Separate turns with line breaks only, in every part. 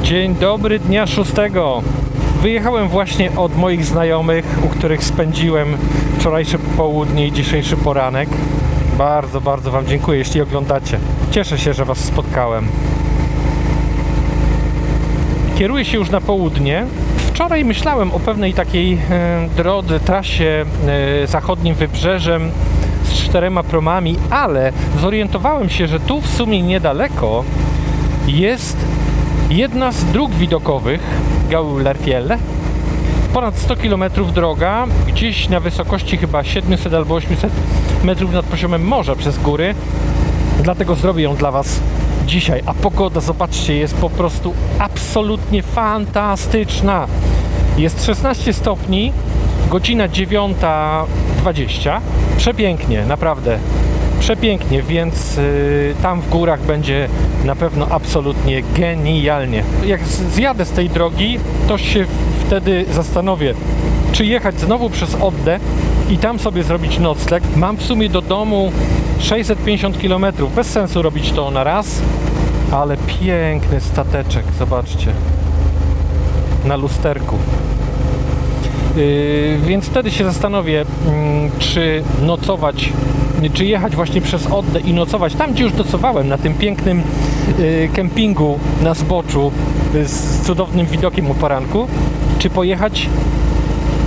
Dzień dobry, dnia 6. Wyjechałem właśnie od moich znajomych, u których spędziłem wczorajsze popołudnie i dzisiejszy poranek. Bardzo, bardzo Wam dziękuję, jeśli oglądacie. Cieszę się, że Was spotkałem. Kieruję się już na południe. Wczoraj myślałem o pewnej takiej drodze, trasie zachodnim wybrzeżem z 4 promami, ale zorientowałem się, że tu w sumie niedaleko jest jedna z dróg widokowych Gaulerfjell. Ponad 100 km droga, gdzieś na wysokości chyba 700 albo 800 metrów nad poziomem morza przez góry. Dlatego zrobię ją dla Was dzisiaj. A pogoda, zobaczcie, jest po prostu absolutnie fantastyczna. Jest 16 stopni, godzina 9:20. Przepięknie, naprawdę. Przepięknie, więc tam w górach będzie na pewno absolutnie genialnie. Jak zjadę z tej drogi, to się wtedy zastanowię, czy jechać znowu przez Oddę i tam sobie zrobić nocleg. Mam w sumie do domu 650 km. Bez sensu robić to na raz, ale piękny stateczek, zobaczcie, na lusterku. Więc wtedy się zastanowię, czy nocować, czy jechać właśnie przez Oddę i nocować tam, gdzie już nocowałem, na tym pięknym kempingu na zboczu z cudownym widokiem o poranku, czy pojechać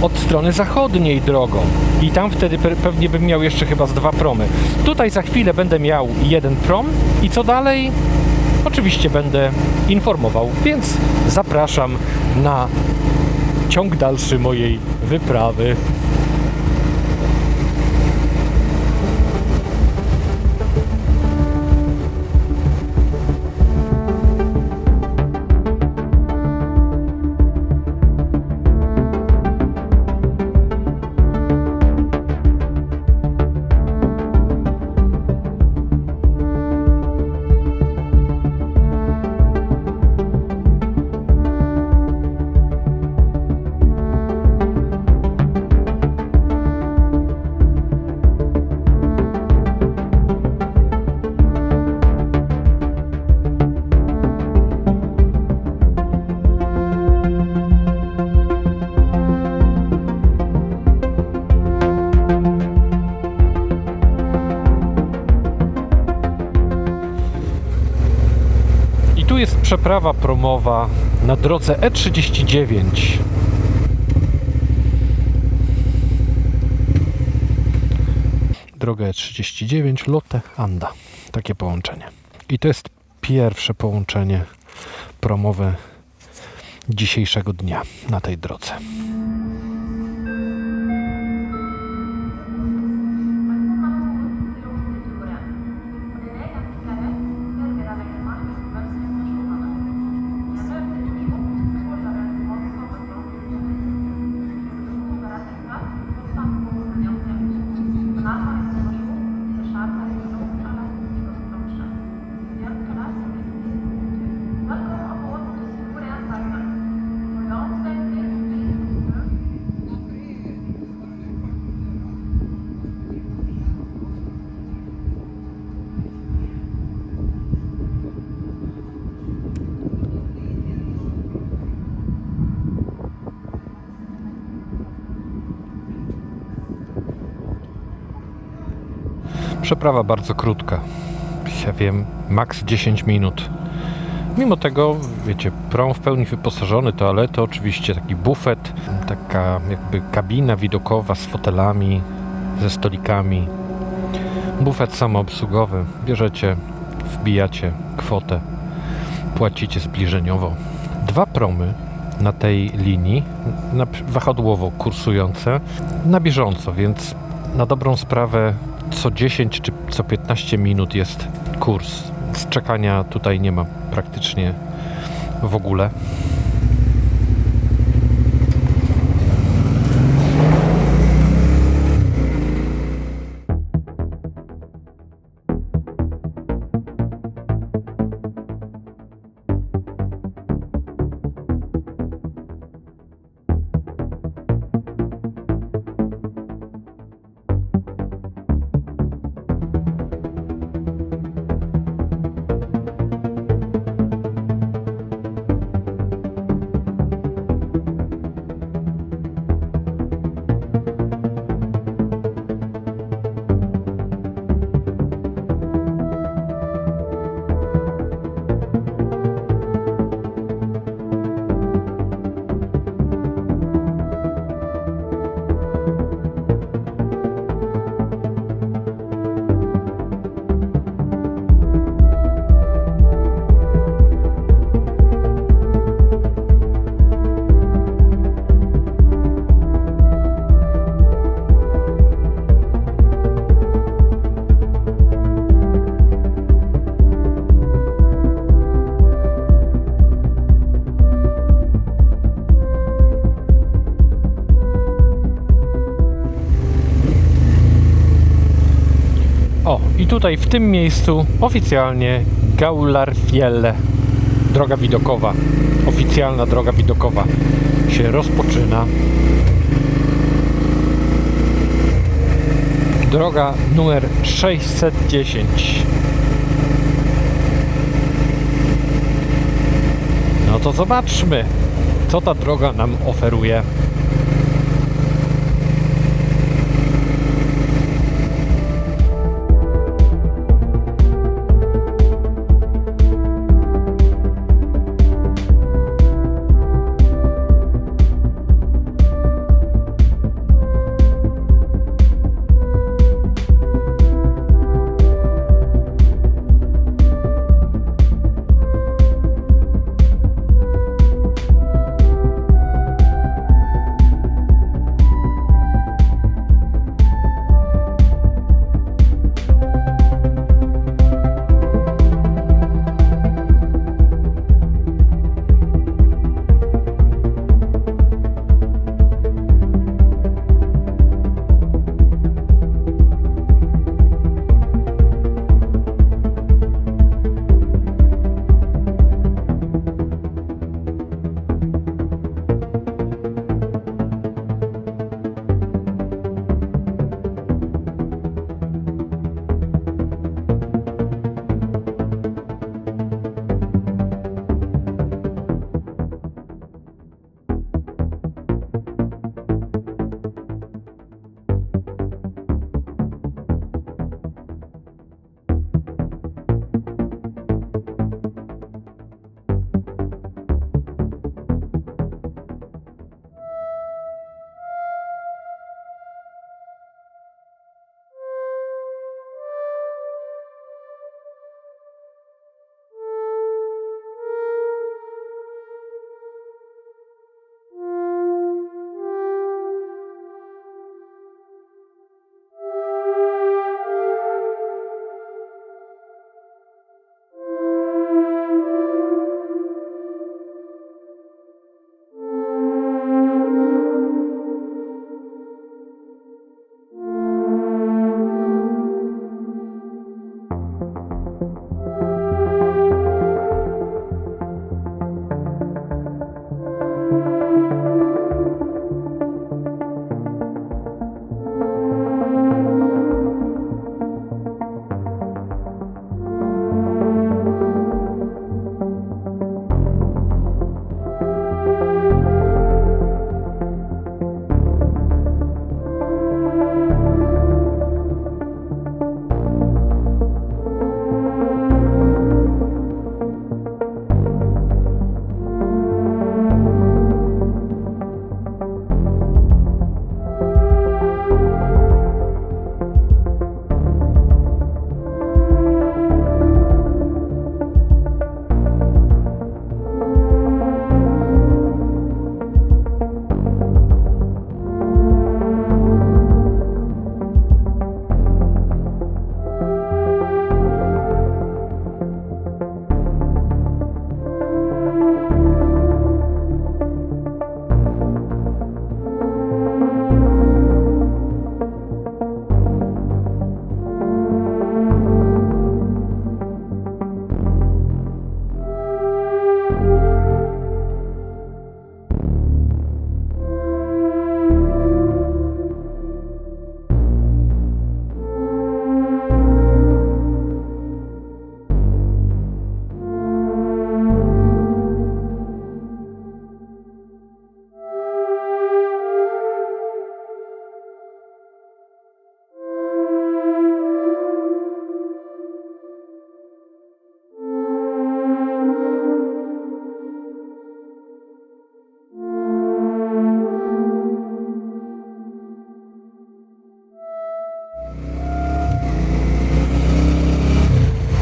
od strony zachodniej drogą i tam wtedy pewnie bym miał jeszcze chyba z 2 promy. Tutaj za chwilę będę miał 1 prom i co dalej? Oczywiście będę informował, więc zapraszam na ciąg dalszy mojej wyprawy. Tu jest przeprawa promowa na drodze E39. Droga E39, Lotte Anda. Takie połączenie. I to jest pierwsze połączenie promowe dzisiejszego dnia na tej drodze. Przeprawa bardzo krótka. Ja wiem, maks 10 minut. Mimo tego, wiecie, prom w pełni wyposażony, toalety oczywiście, taki bufet, taka jakby kabina widokowa z fotelami, ze stolikami. Bufet samoobsługowy. Bierzecie, wbijacie kwotę, płacicie zbliżeniowo. 2 promy na tej linii, wahadłowo kursujące, na bieżąco, więc na dobrą sprawę co 10 czy co 15 minut jest kurs. Z czekania tutaj nie ma praktycznie w ogóle. tutaj w tym miejscu oficjalnie Gaularfjell, droga widokowa, oficjalna droga widokowa się rozpoczyna. Droga numer 610. No to zobaczmy, co ta droga nam oferuje.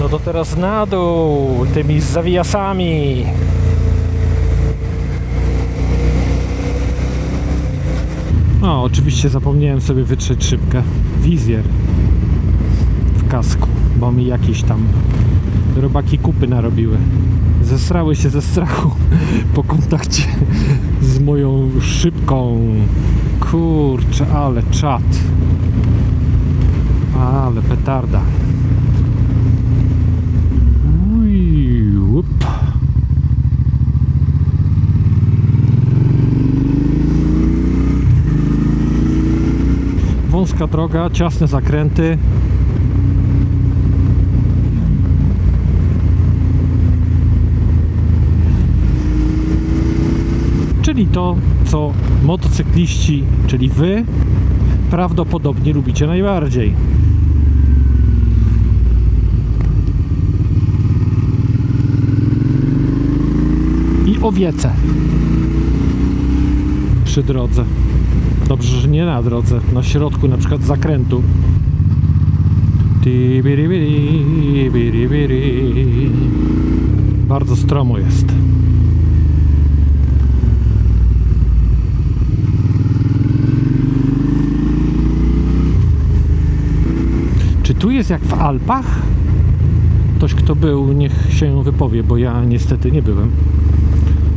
to teraz na dół tymi zawijasami. O, oczywiście zapomniałem sobie wytrzeć szybkę. Wizjer w kasku, bo mi jakieś tam robaki kupy narobiły. Zesrały się ze strachu po kontakcie z moją szybką. Kurczę, ale czad. Ale petarda. wąska droga, ciasne zakręty. Czyli to, co motocykliści, czyli wy, prawdopodobnie lubicie najbardziej. I owiece przy drodze. Dobrze, że nie na drodze, na środku na przykład zakrętu. Bardzo stromo jest. Czy tu jest jak w Alpach? Ktoś, kto był, niech się wypowie, bo ja niestety nie byłem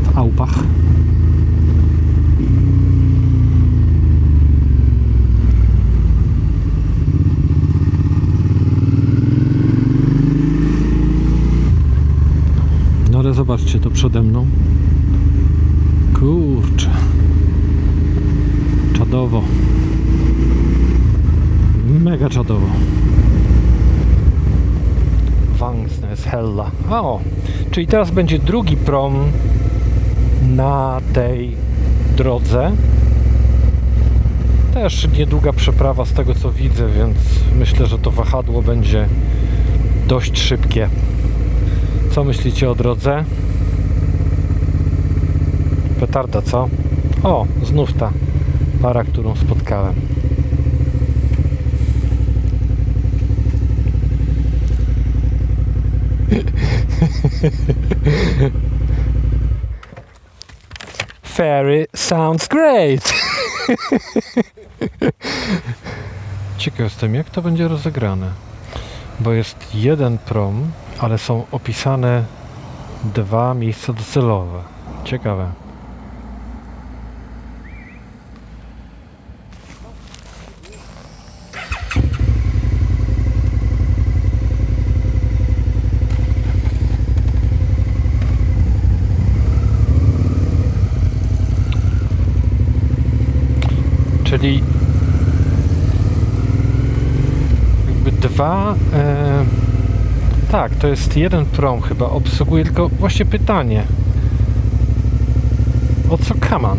w Alpach. No ale zobaczcie to przede mną. Kurczę. Czadowo. Mega czadowo. Vangsnes Hella. O, czyli teraz będzie drugi prom na tej drodze. Też niedługa przeprawa z tego co widzę, więc myślę, że to wahadło będzie dość szybkie. Co myślicie o drodze? Petarda, co? O, znów ta para, którą spotkałem. Ferry sounds great. Ciekaw jestem, jak to będzie rozegrane, bo jest jeden prom, ale są opisane dwa miejsca docelowe. Ciekawe. Czyli jakby dwa tak, to jest jeden prom chyba obsługuje, tylko właśnie pytanie, o co kaman?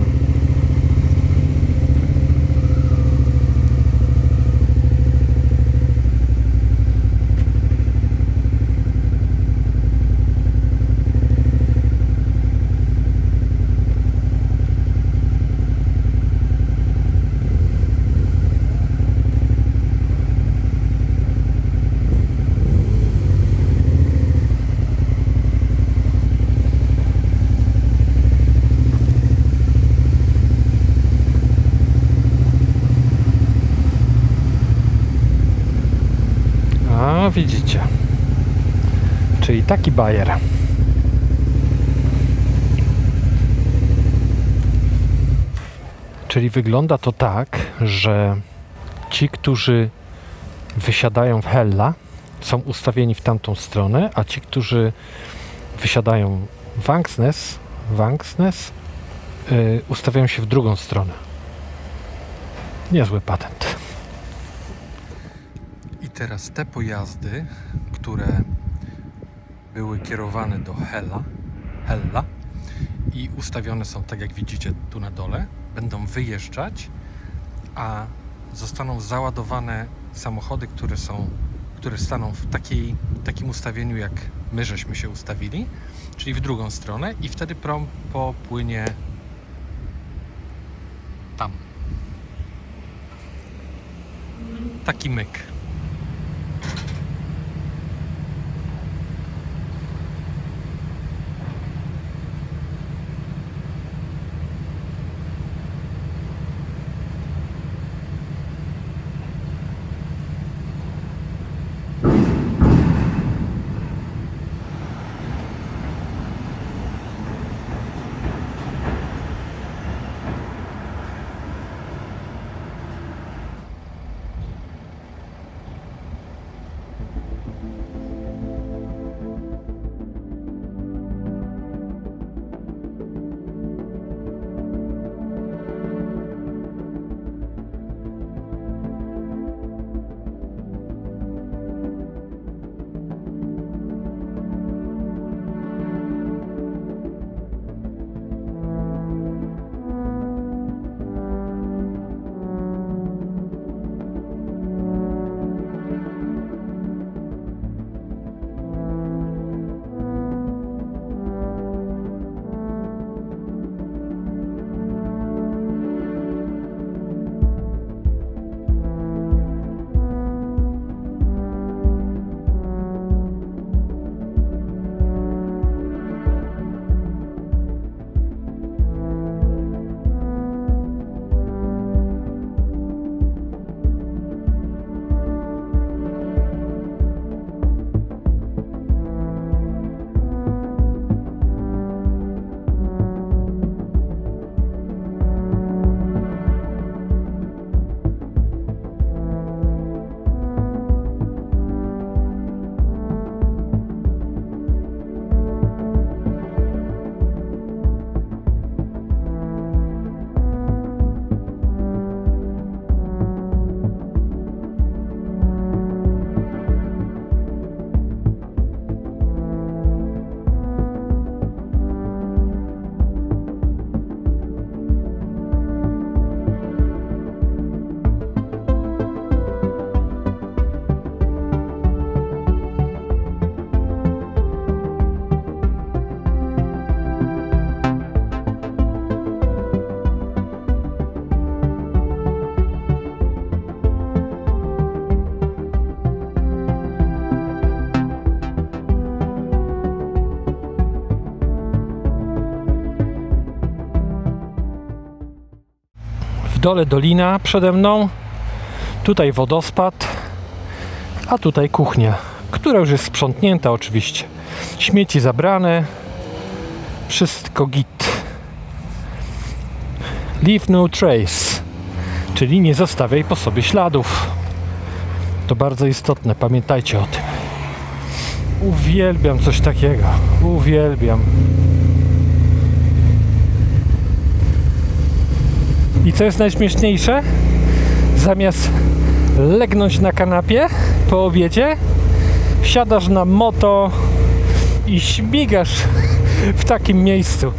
A widzicie, czyli taki bajer. Czyli wygląda to tak, że ci, którzy wysiadają w Hella, są ustawieni w tamtą stronę, a ci, którzy wysiadają w Vangsnes, ustawiają się w drugą stronę. Niezły patent. I teraz te pojazdy, które były kierowane do Hella i ustawione są tak jak widzicie tu na dole, będą wyjeżdżać, a zostaną załadowane samochody, które staną w takim ustawieniu jak my żeśmy się ustawili, czyli w drugą stronę, i wtedy prom popłynie tam. Taki myk. dole dolina przede mną, tutaj wodospad, a tutaj kuchnia, która już jest sprzątnięta oczywiście. Śmieci zabrane, wszystko git. Leave no trace, czyli nie zostawiaj po sobie śladów. To bardzo istotne, pamiętajcie o tym. Uwielbiam coś takiego, uwielbiam. I co jest najśmieszniejsze? Zamiast legnąć na kanapie po obiedzie, wsiadasz na moto i śmigasz w takim miejscu.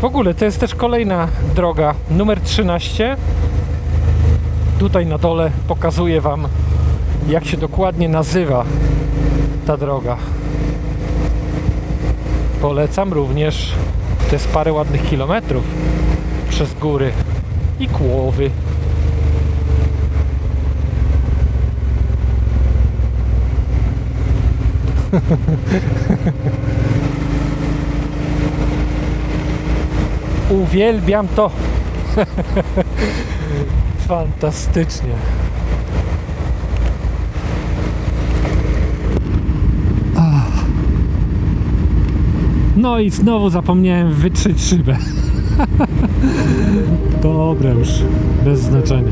W ogóle to jest też kolejna droga, numer 13. Tutaj na dole pokazuję Wam, jak się dokładnie nazywa ta droga. Polecam również, to jest parę ładnych kilometrów przez góry i Kłowy. Uwielbiam to. Fantastycznie. No i znowu zapomniałem wytrzeć szybę. Dobra już, bez znaczenia.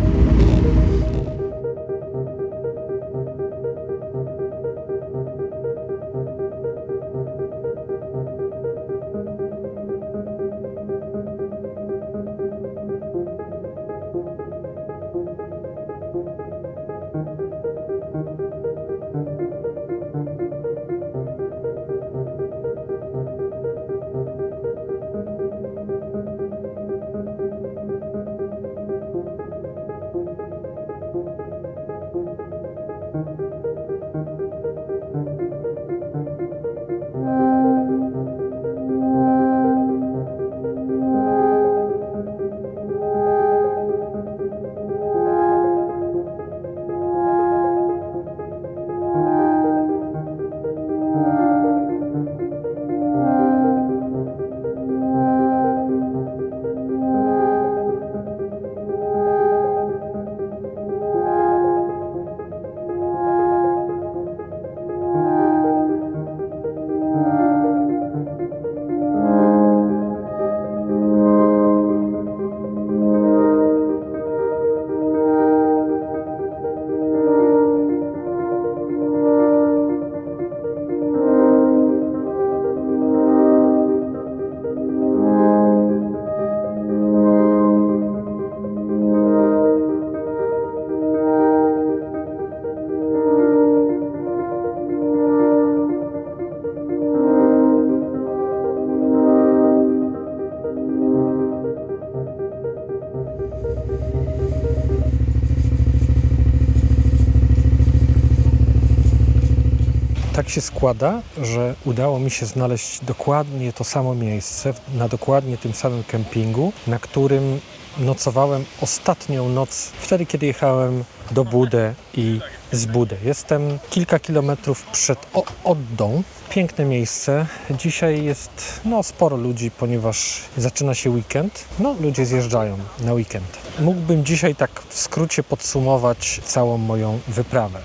Tak się składa, że udało mi się znaleźć dokładnie to samo miejsce, na dokładnie tym samym kempingu, na którym nocowałem ostatnią noc, wtedy kiedy jechałem do Budę i z Budy. Jestem kilka kilometrów przed Oddą. Piękne miejsce. Dzisiaj jest sporo ludzi, ponieważ zaczyna się weekend. Ludzie zjeżdżają na weekend. Mógłbym dzisiaj tak w skrócie podsumować całą moją wyprawę.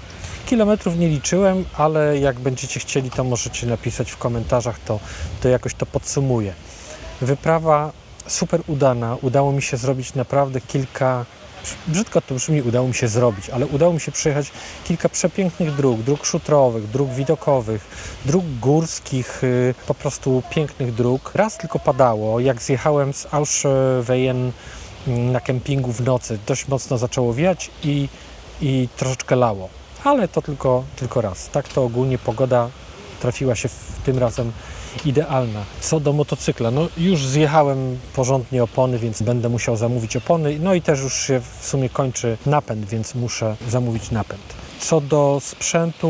Kilometrów nie liczyłem, ale jak będziecie chcieli, to możecie napisać w komentarzach, to jakoś to podsumuję. Wyprawa super udana. Udało mi się zrobić naprawdę brzydko to brzmi, udało mi się zrobić, ale udało mi się przejechać kilka przepięknych dróg szutrowych, dróg widokowych, dróg górskich, po prostu pięknych dróg. Raz tylko padało, jak zjechałem z Auschweiz na kempingu w nocy, dość mocno zaczęło wiać i troszeczkę lało. Ale to tylko raz. Tak to ogólnie pogoda trafiła się tym razem idealna. Co do motocykla, już zjechałem porządnie opony, więc będę musiał zamówić opony. I też już się w sumie kończy napęd, więc muszę zamówić napęd. Co do sprzętu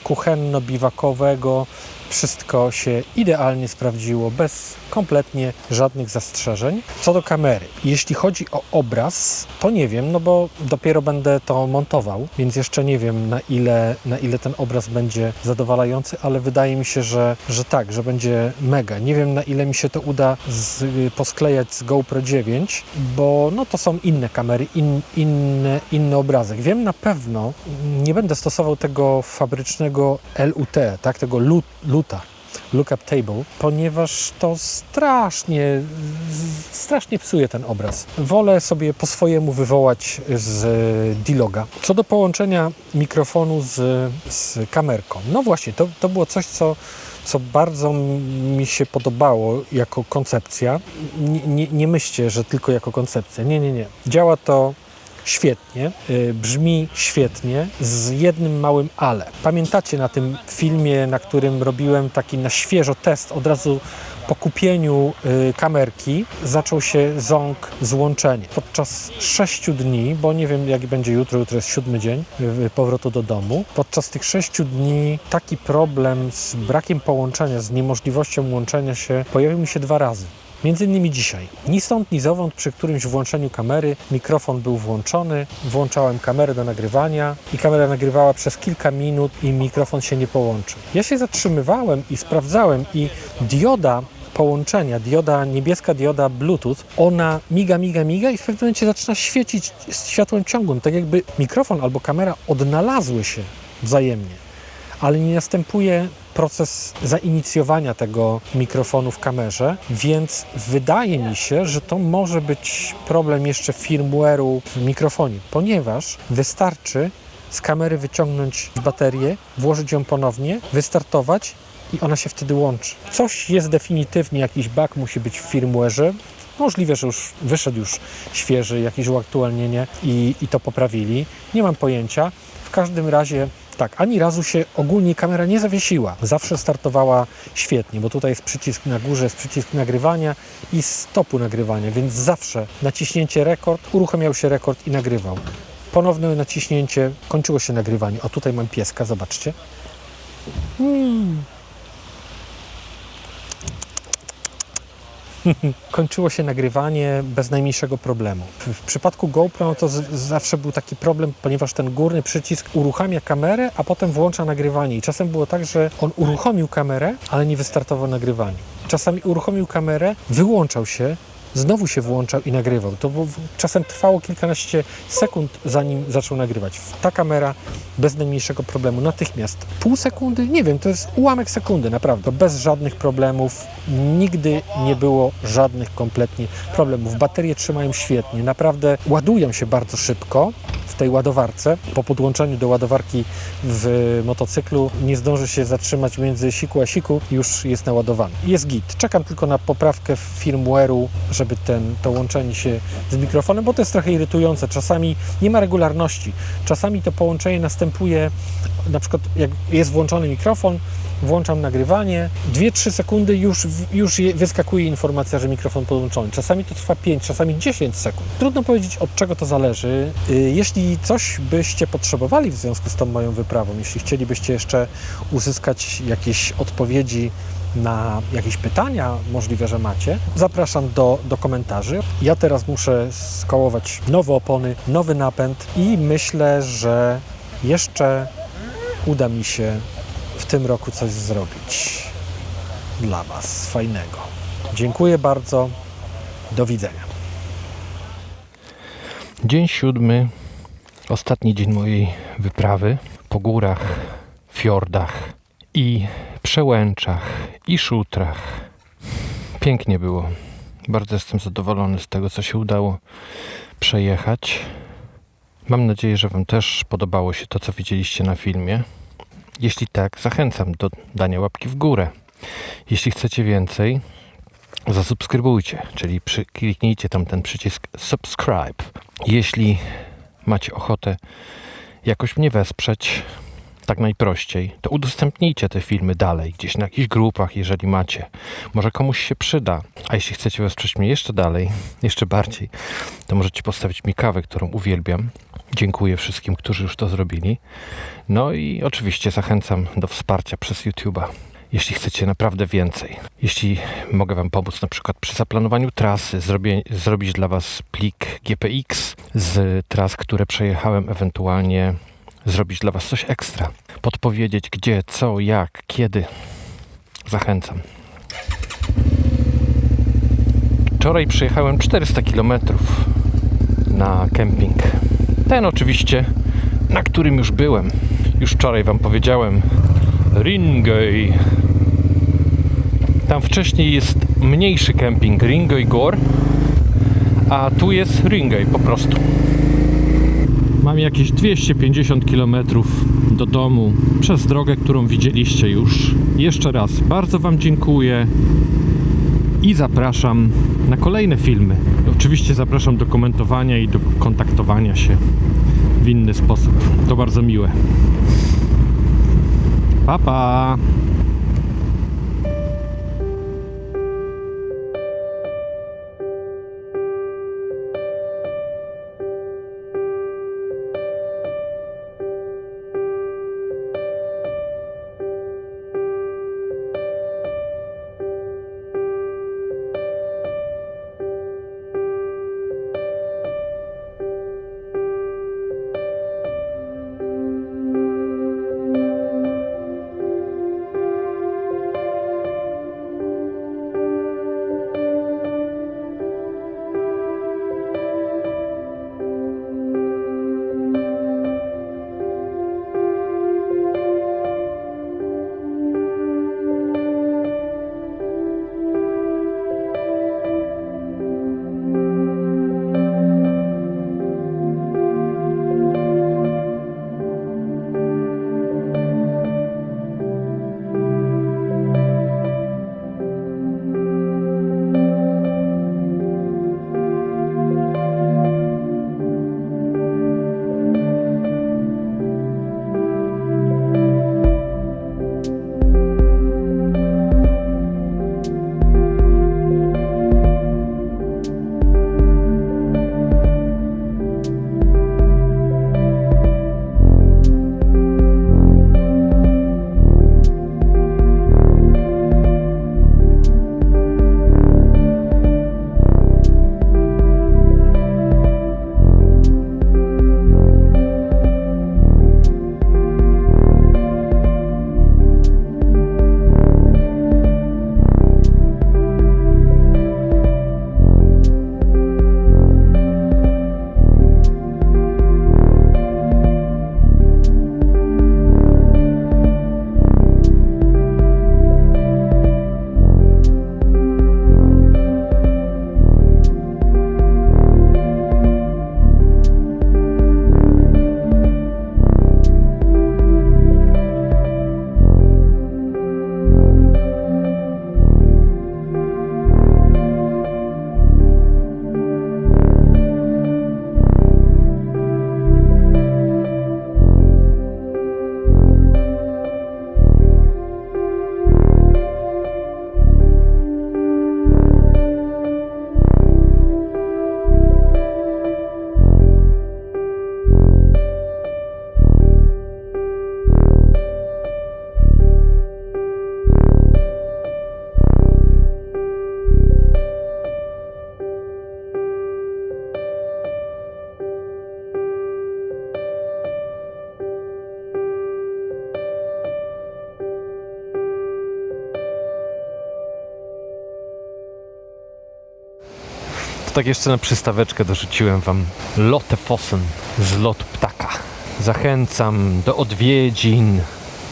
kuchenno-biwakowego,
wszystko się idealnie sprawdziło, bez kompletnie żadnych zastrzeżeń. Co do kamery, jeśli chodzi o obraz, to nie wiem, no bo dopiero będę to montował, więc jeszcze nie wiem na ile ten obraz będzie zadowalający, ale wydaje mi się, że tak, że będzie mega. Nie wiem na ile mi się to uda posklejać z GoPro 9, bo no to są inne kamery, inny obrazek. Wiem na pewno, nie będę stosował tego fabrycznego LUT, tak, tego luta, lookup table, ponieważ to strasznie psuje ten obraz. Wolę sobie po swojemu wywołać z D-Loga. Co do połączenia mikrofonu z kamerką, no właśnie, to było coś, co bardzo mi się podobało jako koncepcja. Nie myślcie, że tylko jako koncepcja. Nie. Działa to świetnie, brzmi świetnie, z jednym małym ale. Pamiętacie na tym filmie, na którym robiłem taki na świeżo test, od razu po kupieniu kamerki zaczął się ząg złączenie. Podczas 6 dni, bo nie wiem jak będzie jutro jest 7 dzień powrotu do domu, podczas tych 6 dni taki problem z brakiem połączenia, z niemożliwością łączenia się pojawił mi się 2 razy. Między innymi dzisiaj. Ni stąd, ni zowąd przy którymś włączeniu kamery mikrofon był włączony, włączałem kamerę do nagrywania i kamera nagrywała przez kilka minut i mikrofon się nie połączył. Ja się zatrzymywałem i sprawdzałem i dioda połączenia, niebieska dioda Bluetooth, ona miga i w pewnym momencie zaczyna świecić światłem ciągłym, tak jakby mikrofon albo kamera odnalazły się wzajemnie, ale nie następuje proces zainicjowania tego mikrofonu w kamerze, więc wydaje mi się, że to może być problem jeszcze firmware'u w mikrofonie, ponieważ wystarczy z kamery wyciągnąć baterię, włożyć ją ponownie, wystartować i ona się wtedy łączy. Coś jest definitywnie, jakiś bug musi być w firmware'ze. Możliwe, że już wyszedł świeży, jakieś uaktualnienie i to poprawili. Nie mam pojęcia. W każdym razie tak, ani razu się ogólnie kamera nie zawiesiła. Zawsze startowała świetnie, bo tutaj jest przycisk na górze, jest przycisk nagrywania i stopu nagrywania, więc zawsze naciśnięcie rekord, uruchamiał się rekord i nagrywał. Ponowne naciśnięcie, kończyło się nagrywanie. O, tutaj mam pieska, zobaczcie. Kończyło się nagrywanie bez najmniejszego problemu. W przypadku GoPro no to zawsze był taki problem, ponieważ ten górny przycisk uruchamia kamerę, a potem włącza nagrywanie. I czasem było tak, że on uruchomił kamerę, ale nie wystartował nagrywanie. Czasami uruchomił kamerę, wyłączał się, znowu się włączał i nagrywał. To czasem trwało kilkanaście sekund, zanim zaczął nagrywać. Ta kamera bez najmniejszego problemu, natychmiast. Pół sekundy? Nie wiem, to jest ułamek sekundy, naprawdę. Bez żadnych problemów. Nigdy nie było żadnych kompletnie problemów. Baterie trzymają świetnie, naprawdę ładują się bardzo szybko w tej ładowarce. Po podłączeniu do ładowarki w motocyklu nie zdąży się zatrzymać między siku a siku, już jest naładowany. Jest git. Czekam tylko na poprawkę firmware'u, żeby to łączenie się z mikrofonem, bo to jest trochę irytujące. Czasami nie ma regularności. Czasami to połączenie następuje, na przykład jak jest włączony mikrofon, włączam nagrywanie, 2-3 sekundy już wyskakuje informacja, że mikrofon podłączony. Czasami to trwa 5, czasami 10 sekund. Trudno powiedzieć, od czego to zależy. Jeśli coś byście potrzebowali w związku z tą moją wyprawą, jeśli chcielibyście jeszcze uzyskać jakieś odpowiedzi na jakieś pytania, możliwe, że macie, zapraszam do komentarzy. Ja teraz muszę skołować nowe opony, nowy napęd i myślę, że jeszcze uda mi się w tym roku coś zrobić dla Was fajnego. Dziękuję bardzo. Do widzenia.
Dzień 7. Ostatni dzień mojej wyprawy po górach, fiordach i przełęczach i szutrach. Pięknie było. Bardzo jestem zadowolony z tego, co się udało przejechać. Mam nadzieję, że Wam też podobało się to, co widzieliście na filmie. Jeśli tak, zachęcam do dania łapki w górę. Jeśli chcecie więcej, zasubskrybujcie, czyli kliknijcie tam ten przycisk subscribe. Jeśli macie ochotę jakoś mnie wesprzeć, tak najprościej, to udostępnijcie te filmy dalej, gdzieś na jakichś grupach, jeżeli macie. Może komuś się przyda. A jeśli chcecie wesprzeć mnie jeszcze dalej, jeszcze bardziej, to możecie postawić mi kawę, którą uwielbiam. Dziękuję wszystkim, którzy już to zrobili. No i oczywiście zachęcam do wsparcia przez YouTube'a. jeśli chcecie naprawdę więcej. Jeśli mogę Wam pomóc na przykład przy zaplanowaniu trasy, zrobić dla Was plik GPX z tras, które przejechałem, ewentualnie zrobić dla Was coś ekstra. Podpowiedzieć gdzie, co, jak, kiedy. Zachęcam. Wczoraj przejechałem 400 km na kemping. Ten oczywiście, na którym już byłem. Już wczoraj Wam powiedziałem. Ringøy. Tam wcześniej jest mniejszy kemping Ringøy Gård, a tu jest Ringøy po prostu. Mam jakieś 250 km do domu przez drogę, którą widzieliście już. Jeszcze raz bardzo Wam dziękuję i zapraszam na kolejne filmy. Oczywiście zapraszam do komentowania i do kontaktowania się w inny sposób. To bardzo miłe. Pa, pa! Tak jeszcze na przystaweczkę dorzuciłem Wam Lofoten z lotu ptaka. Zachęcam do odwiedzin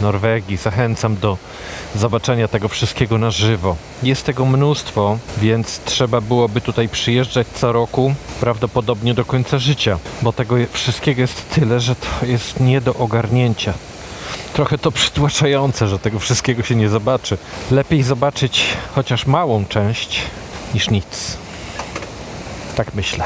Norwegii, zachęcam do zobaczenia tego wszystkiego na żywo. Jest tego mnóstwo, więc trzeba byłoby tutaj przyjeżdżać co roku, prawdopodobnie do końca życia, bo tego wszystkiego jest tyle, że to jest nie do ogarnięcia. Trochę to przytłaczające, że tego wszystkiego się nie zobaczy. Lepiej zobaczyć chociaż małą część niż nic. Tak myślę.